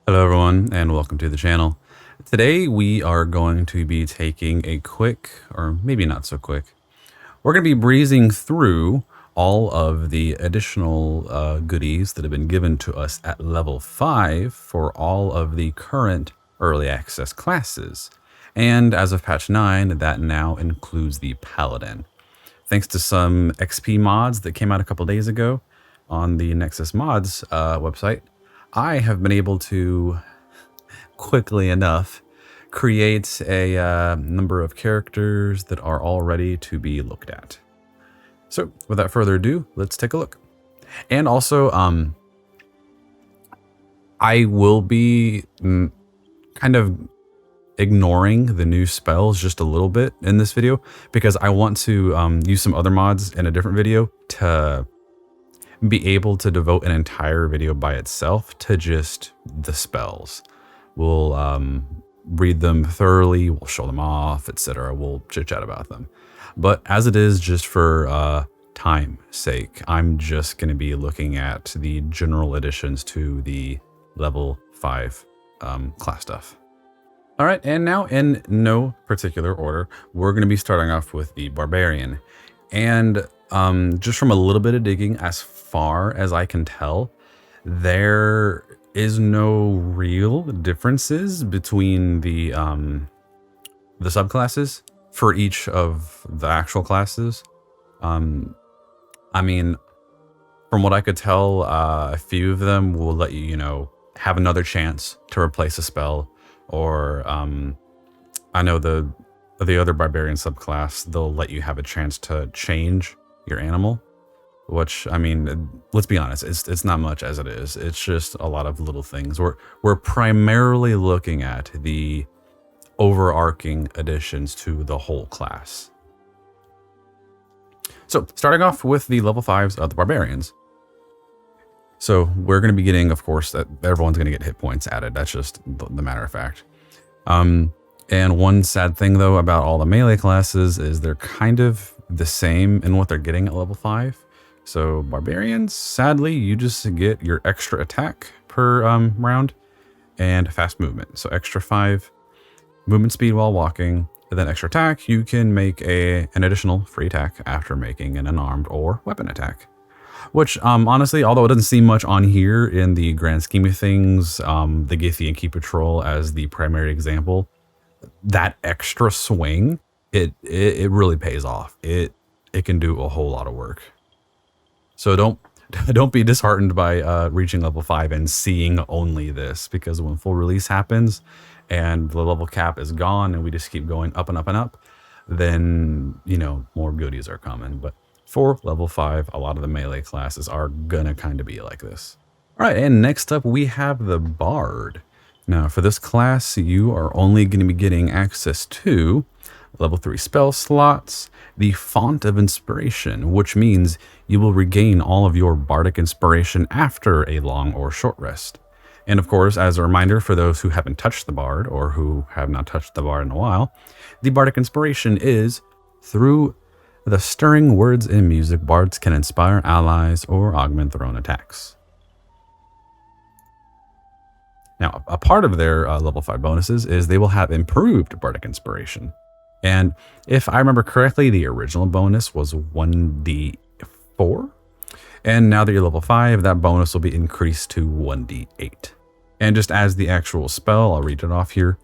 Hello everyone and welcome to the channel. Today we are going to be taking a quick, or maybe not so quick, we're going to be breezing through all of the additional goodies that have been given to us at level 5 for all of the current early access classes. And as of patch 9, that now includes the Paladin. Thanks to some XP mods that came out a couple days ago on the Nexus Mods website, I have been able to quickly enough create a number of characters that are all ready to be looked at. So without further ado, let's take a look. And also, I will be kind of ignoring the new spells just a little bit in this video because I want to use some other mods in a different video to be able to devote an entire video by itself to just the spells. We'll read them thoroughly, we'll show them off, etc. We'll chit chat about them. But as it is, just for time's sake, I'm just going to be looking at the general additions to the level 5 class stuff. All right, and now in no particular order, we're going to be starting off with the Barbarian. And just from a little bit of digging, as far as I can tell, there is no real differences between the subclasses for each of the actual classes. I mean, from what I could tell, a few of them will let you, have another chance to replace a spell, or I know the other Barbarian subclass, they'll let you have a chance to change your animal, which, I mean, let's be honest, it's not much as it is. It's just a lot of little things. We're primarily looking at the overarching additions to the whole class. So starting off with the level 5s of the Barbarians. So we're going to be getting, of course, that everyone's going to get hit points added. That's just the matter of fact. And one sad thing, though, about all the melee classes is they're kind of the same in what they're getting at level 5. So Barbarians, sadly, you just get your extra attack per round and fast movement. So extra 5 movement speed while walking, and then extra attack. You can make an additional free attack after making an unarmed or weapon attack. Which, honestly, although it doesn't seem much on here in the grand scheme of things, the Githyanki Key Patrol as the primary example, that extra swing, it really pays off. It can do a whole lot of work. So don't be disheartened by reaching level 5 and seeing only this, because when full release happens and the level cap is gone and we just keep going up and up and up, then more goodies are coming. But for level 5, a lot of the melee classes are gonna kind of be like this. All right, and next up we have the Bard. Now for this class, you are only going to be getting access to level 3 spell slots, the Font of Inspiration, which means you will regain all of your bardic inspiration after a long or short rest. And of course, as a reminder for those who haven't touched the Bard or who have not touched the Bard in a while, the bardic inspiration is through the stirring words and music, bards can inspire allies or augment their own attacks. Now, a part of their level 5 bonuses is they will have improved bardic inspiration. And if I remember correctly, the original bonus was 1d4. And now that you're level 5, that bonus will be increased to 1d8. And just as the actual spell, I'll read it off here.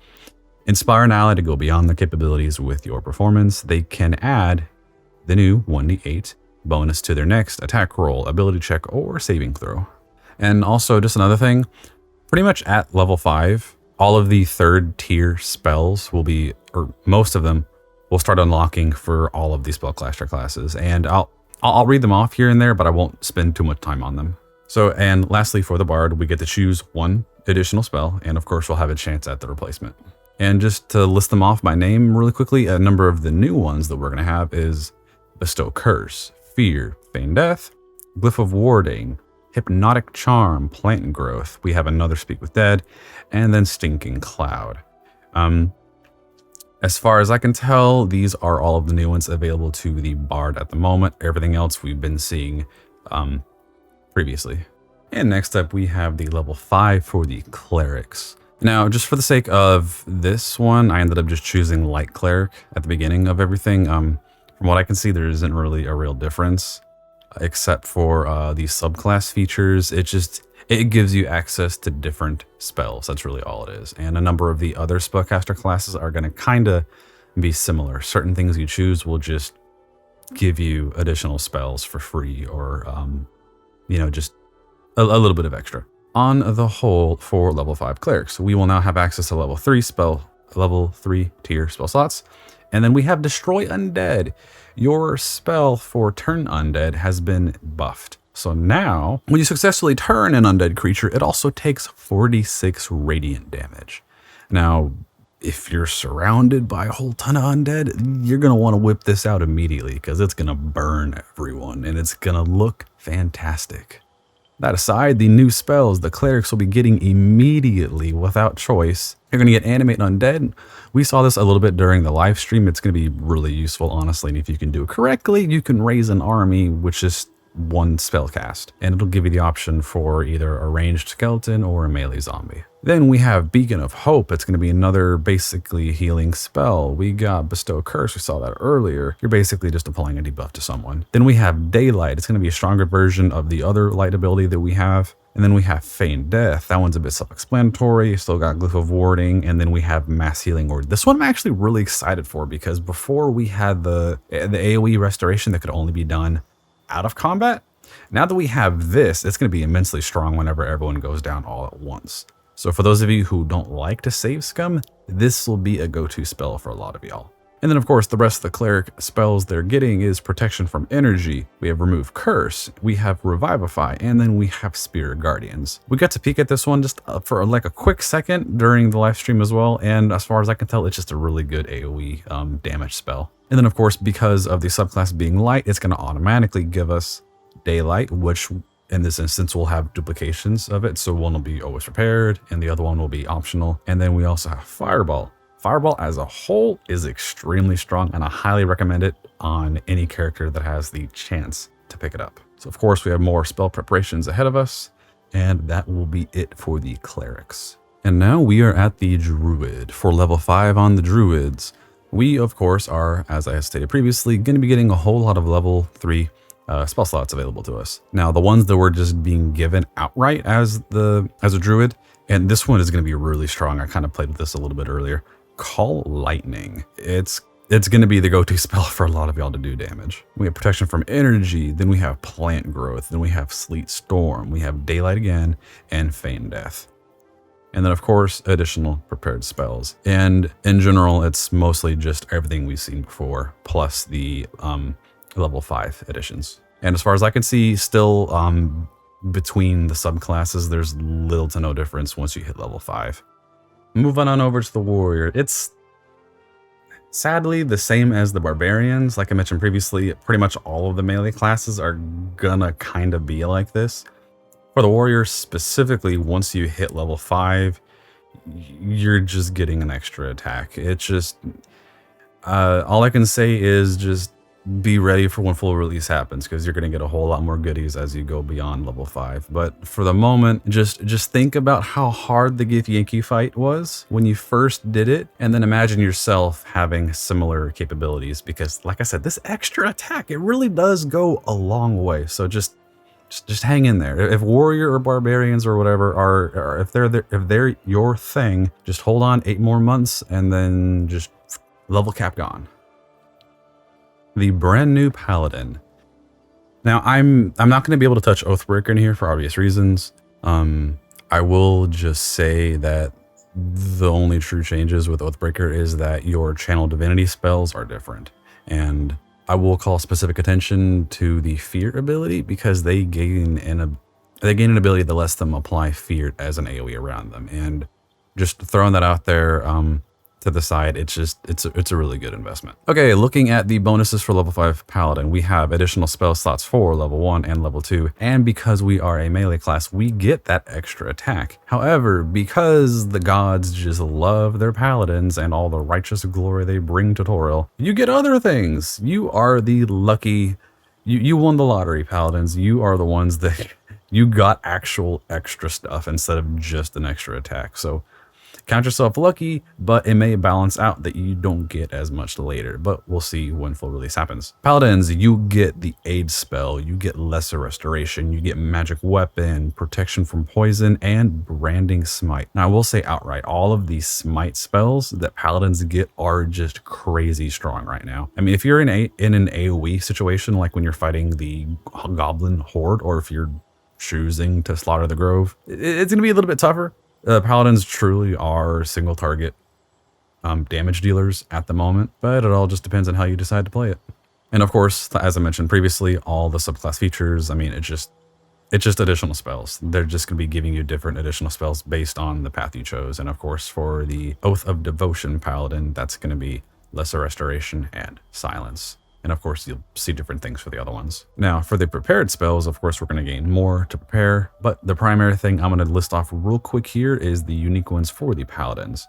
Inspire an ally to go beyond their capabilities with your performance. They can add the new 1d8 bonus to their next attack roll, ability check, or saving throw. And also, just another thing, pretty much at level 5, all of the 3rd tier spells will be, or most of them, will start unlocking for all of these spellcaster classes. And I'll read them off here and there, but I won't spend too much time on them. So, and lastly, for the Bard, we get to choose one additional spell, and of course, we'll have a chance at the replacement. And just to list them off by name really quickly, a number of the new ones that we're going to have is Bestow Curse, Fear, Feign Death, Glyph of Warding, Hypnotic Charm, Plant Growth. We have another Speak with Dead, and then Stinking Cloud. As far as I can tell, these are all of the new ones available to the Bard at the moment. Everything else we've been seeing previously. And next up, we have the level 5 for the Clerics. Now, just for the sake of this one, I ended up just choosing Light Cleric at the beginning of everything. From what I can see, there isn't really a real difference, except for the subclass features. It gives you access to different spells. That's really all it is. And a number of the other spellcaster classes are going to kind of be similar. Certain things you choose will just give you additional spells for free, or just a little bit of extra. On the whole, for level 5 clerics, we will now have access to level 3 tier spell slots. And then we have Destroy Undead. Your spell for Turn Undead has been buffed. So now, when you successfully turn an undead creature, it also takes 46 radiant damage. Now, if you're surrounded by a whole ton of undead, you're going to want to whip this out immediately, because it's going to burn everyone and it's going to look fantastic. That aside, the new spells the clerics will be getting immediately without choice. You're going to get Animate Undead. We saw this a little bit during the live stream. It's going to be really useful, honestly. And if you can do it correctly, you can raise an army, which is one spell cast, and it'll give you the option for either a ranged skeleton or a melee zombie. Then we have Beacon of Hope. It's going to be another basically healing spell. We got Bestow Curse. We saw that earlier. You're basically just applying a debuff to someone. Then we have Daylight. It's going to be a stronger version of the other light ability that we have. And then we have Feign Death. That one's a bit self-explanatory. Still got Glyph of Warding. And then we have Mass Healing Ward. This one I'm actually really excited for, because before we had the AoE restoration that could only be done out of combat. Now that we have this, it's going to be immensely strong whenever everyone goes down all at once. So for those of you who don't like to save scum, this will be a go-to spell for a lot of y'all. And then of course, the rest of the cleric spells they're getting is Protection from Energy. We have Remove Curse, we have Revivify, and then we have Spirit Guardians. We got to peek at this one just for like a quick second during the live stream as well. And as far as I can tell, it's just a really good AoE damage spell. And then of course, because of the subclass being light, it's going to automatically give us Daylight, which in this instance will have duplications of it. So one will be Always Prepared and the other one will be optional. And then we also have Fireball. Fireball as a whole is extremely strong, and I highly recommend it on any character that has the chance to pick it up. So of course we have more spell preparations ahead of us, and that will be it for the clerics. And now we are at the Druid. For level 5 on the Druids, we of course are, as I stated previously, going to be getting a whole lot of level 3 spell slots available to us. Now the ones that were just being given outright as a Druid, and this one is going to be really strong. I kind of played with this a little bit earlier. Call Lightning. It's going to be the go-to spell for a lot of y'all to do damage. We have Protection from Energy, then we have Plant Growth, then we have Sleet Storm, we have Daylight again, and Feign Death. And then of course, additional prepared spells. And in general, it's mostly just everything we've seen before, plus the level 5 additions. And as far as I can see, still between the subclasses, there's little to no difference once you hit level 5. Moving on over to the Warrior. It's sadly the same as the Barbarians. Like I mentioned previously, pretty much all of the melee classes are gonna kind of be like this. For the Warrior specifically, once you hit level 5, you're just getting an extra attack. It's just, all I can say is just be ready for when full release happens, because you're going to get a whole lot more goodies as you go beyond level 5. But for the moment, just think about how hard the Githyanki fight was when you first did it, and then imagine yourself having similar capabilities, because like I said, this extra attack, it really does go a long way. So just hang in there. If Warrior or Barbarians or whatever are if they're your thing, just hold on 8 more months and then just level cap gone. The brand new Paladin. Now I'm not going to be able to touch Oathbreaker in here for obvious reasons. I will just say that the only true changes with Oathbreaker is that your channel divinity spells are different, and I will call specific attention to the Fear ability, because they gain an ability that lets them apply Fear as an AoE around them. And just throwing that out there to the side, it's a really good investment. Okay, looking at the bonuses for level 5 Paladin, we have additional spell slots for level 1 and level 2, and because we are a melee class, we get that extra attack. However, because the gods just love their paladins and all the righteous glory they bring to Toril, you get other things. You are the lucky, you won the lottery, paladins. You are the ones that You got actual extra stuff instead of just an extra attack. So count yourself lucky, but it may balance out that you don't get as much later, but we'll see when full release happens. Paladins, you get the aid spell, you get lesser restoration, you get magic weapon, protection from poison, and branding smite. Now I will say outright, all of these smite spells that paladins get are just crazy strong right now. I mean, if you're in an AoE situation, like when you're fighting the goblin horde, or if you're choosing to slaughter the grove, it's gonna be a little bit tougher. Paladins truly are single target damage dealers at the moment, but it all just depends on how you decide to play it. And of course, as I mentioned previously, all the subclass features, I mean, it's just additional spells. They're just going to be giving you different additional spells based on the path you chose. And of course, for the Oath of Devotion Paladin, that's going to be lesser restoration and silence. And of course, you'll see different things for the other ones. Now, for the prepared spells, of course, we're going to gain more to prepare. But the primary thing I'm going to list off real quick here is the unique ones for the paladins.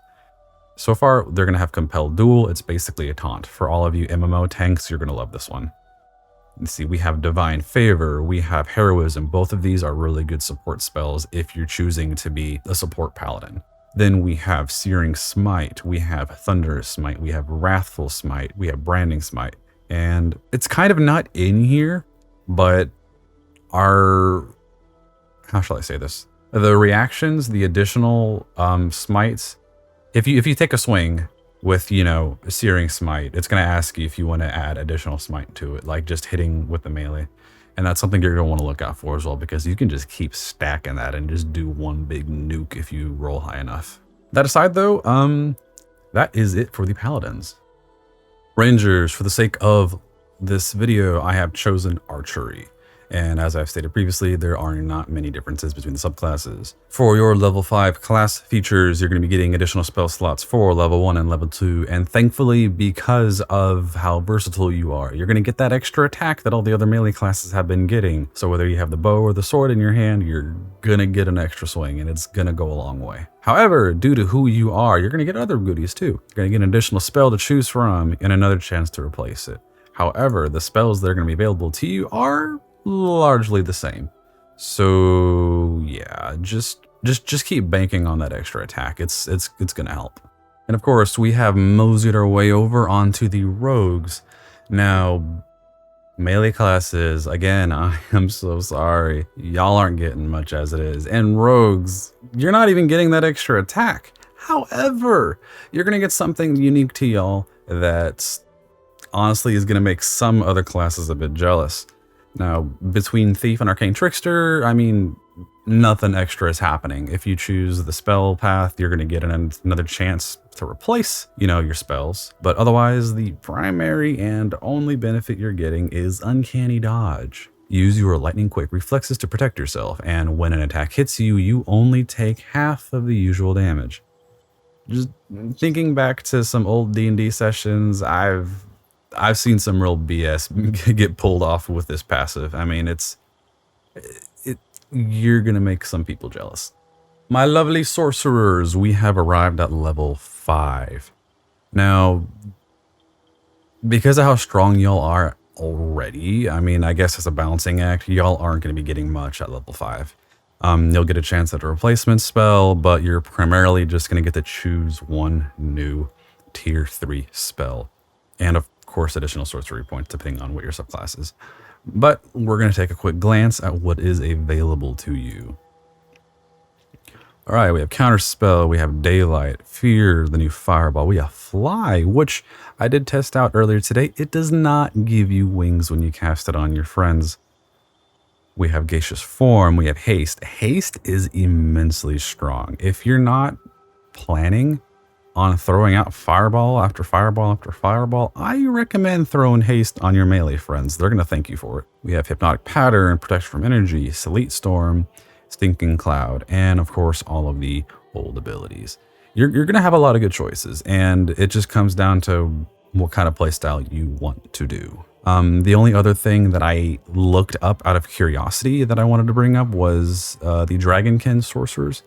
So far, they're going to have Compelled Duel. It's basically a taunt. For all of you MMO tanks, you're going to love this one. Let's see, we have Divine Favor, we have Heroism. Both of these are really good support spells if you're choosing to be a support paladin. Then we have Searing Smite, we have Thunderous Smite, we have Wrathful Smite, we have Branding Smite. And it's kind of not in here, but how shall I say this? The reactions, the additional smites, if you take a swing with, Searing Smite, it's going to ask you if you want to add additional smite to it, like just hitting with the melee. And that's something you're going to want to look out for as well, because you can just keep stacking that and just do one big nuke if you roll high enough. That aside though, that is it for the paladins. Rangers, for the sake of this video, I have chosen archery. And as I've stated previously, there are not many differences between the subclasses. For your level 5 class features, you're going to be getting additional spell slots for level 1 and level 2. And thankfully, because of how versatile you are, you're going to get that extra attack that all the other melee classes have been getting. So whether you have the bow or the sword in your hand, you're going to get an extra swing, and it's going to go a long way. However, due to who you are, you're going to get other goodies too. You're going to get an additional spell to choose from and another chance to replace it. However, the spells that are going to be available to you are largely the same. So yeah, just keep banking on that extra attack. It's gonna help. And of course, we have moseyed our way over onto the rogues. Now, melee classes, again, I am so sorry. Y'all aren't getting much as it is. And rogues, you're not even getting that extra attack. However, you're gonna get something unique to y'all that honestly is gonna make some other classes a bit jealous. Now, between Thief and Arcane Trickster, I mean, nothing extra is happening. If you choose the spell path, you're going to get another chance to replace, your spells. But otherwise, the primary and only benefit you're getting is Uncanny Dodge. Use your lightning quick reflexes to protect yourself, and when an attack hits you, you only take half of the usual damage. Just thinking back to some old D&D sessions, I've seen some real BS get pulled off with this passive. I mean, you're gonna make some people jealous. My lovely sorcerers, we have arrived at level 5. Now, because of how strong y'all are already, I mean, I guess as a balancing act, y'all aren't gonna be getting much at level 5. You'll get a chance at a replacement spell, but you're primarily just gonna get to choose one new tier 3 spell. And of course, additional sorcery points depending on what your subclass is. But we're going to take a quick glance at what is available to you. All right, we have Counterspell, we have Daylight, Fear, the new Fireball, we have Fly, which I did test out earlier today. It does not give you wings when you cast it on your friends. We have Gaseous Form, we have Haste. Haste is immensely strong. If you're not planning on throwing out fireball after fireball after fireball, I recommend throwing haste on your melee friends. They're going to thank you for it. We have Hypnotic Pattern, Protection from Energy, Sleet Storm, Stinking Cloud, and of course, all of the old abilities. You're going to have a lot of good choices, and it just comes down to what kind of playstyle you want to do. The only other thing that I looked up out of curiosity that I wanted to bring up was the Dragonkin Sorcerers.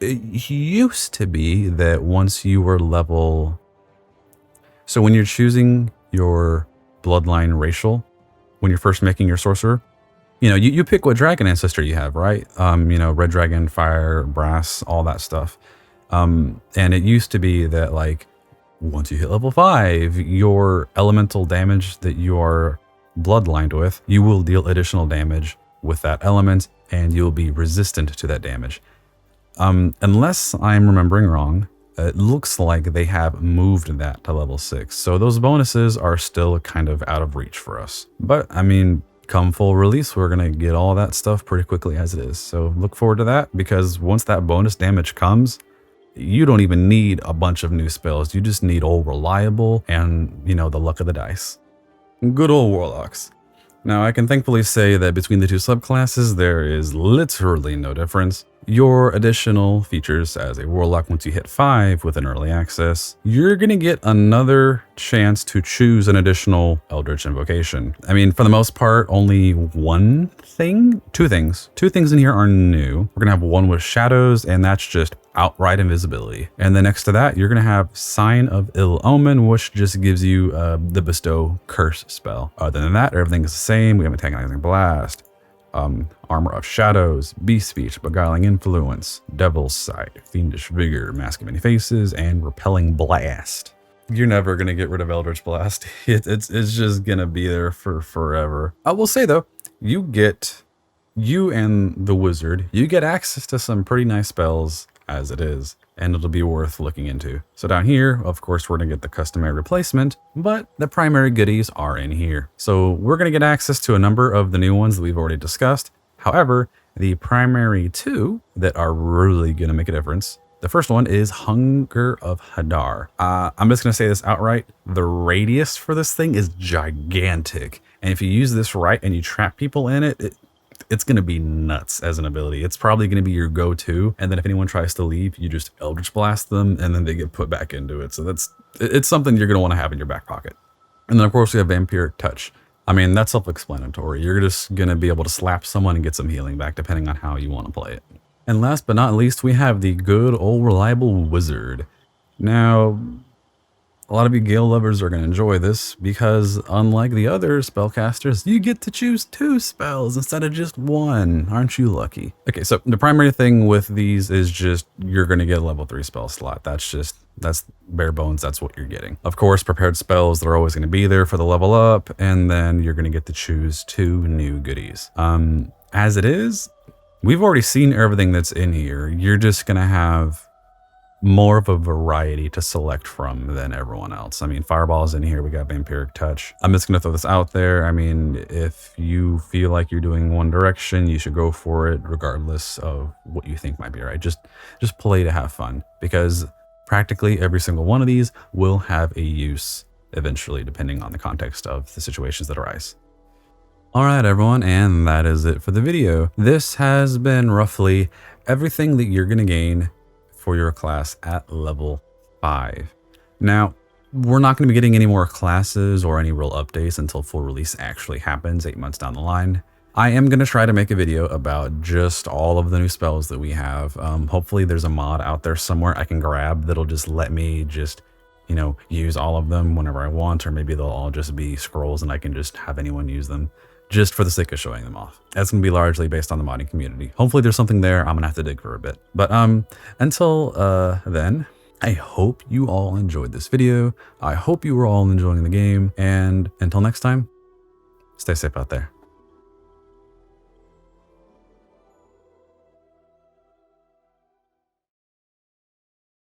It used to be that once you were level... So when you're choosing your bloodline racial, when you're first making your sorcerer, you pick what dragon ancestor you have, right? Red dragon, fire, brass, all that stuff. And it used to be that like once you hit level 5, your elemental damage that you are bloodlined with, you will deal additional damage with that element and you'll be resistant to that damage. Unless I'm remembering wrong, it looks like they have moved that to level 6. So those bonuses are still kind of out of reach for us. But I mean, come full release, we're going to get all that stuff pretty quickly as it is. So look forward to that, because once that bonus damage comes, you don't even need a bunch of new spells. You just need old reliable and, the luck of the dice. Good old warlocks. Now, I can thankfully say that between the two subclasses, there is literally no difference. Your additional features as a warlock, once you hit 5 with an early access, you're going to get another chance to choose an additional Eldritch invocation. I mean, for the most part, only two things in here are new. We're going to have one with shadows, and that's just outright invisibility. And then next to that, you're going to have Sign of Ill Omen, which just gives you the Bestow Curse spell. Other than that, everything is the same. We have Antagonizing Blast, Armor of Shadows, Beast Speech, Beguiling Influence, Devil's Sight, Fiendish Vigor, Mask of Many Faces, and Repelling Blast. You're never going to get rid of Eldritch Blast. It's just going to be there for forever. I will say though, you and the wizard, you get access to some pretty nice spells as it is, and it'll be worth looking into. So down here, of course, we're gonna get the customary replacement, but the primary goodies are in here. So we're gonna get access to a number of the new ones that we've already discussed. However, the primary two that are really gonna make a difference, the first one is Hunger of Hadar. I'm just gonna say this outright. The radius for this thing is gigantic. And if you use this right and you trap people in it, it's going to be nuts as an ability. It's probably going to be your go-to. And then if anyone tries to leave, you just Eldritch Blast them and then they get put back into it. So it's something you're going to want to have in your back pocket. And then of course we have Vampiric Touch. I mean, that's self-explanatory. You're just going to be able to slap someone and get some healing back depending on how you want to play it. And last but not least, we have the good old reliable Wizard. Now, a lot of you Gale lovers are going to enjoy this because unlike the other spellcasters, you get to choose 2 spells instead of just 1. Aren't you lucky? Okay, so the primary thing with these is just you're going to get a level 3 spell slot. That's bare bones. That's what you're getting. Of course, prepared spells, they're always going to be there for the level up, and then you're going to get to choose 2 new goodies. As it is, we've already seen everything that's in here. You're just going to have more of a variety to select from than everyone else. I mean, Fireball's in here. We got Vampiric Touch. I'm just going to throw this out there. I mean, if you feel like you're doing one direction, you should go for it regardless of what you think might be right. Just play to have fun, because practically every single one of these will have a use eventually, depending on the context of the situations that arise. All right, everyone, and that is it for the video. This has been roughly everything that you're going to gain for your class at level 5. Now, we're not going to be getting any more classes or any real updates until full release actually happens 8 months down the line. I am going to try to make a video about just all of the new spells that we have. Hopefully there's a mod out there somewhere I can grab that'll just let me just, use all of them whenever I want, or maybe they'll all just be scrolls and I can just have anyone use them just for the sake of showing them off. That's going to be largely based on the modding community. Hopefully there's something there. I'm going to have to dig for a bit. But until then, I hope you all enjoyed this video. I hope you were all enjoying the game. And until next time, stay safe out there.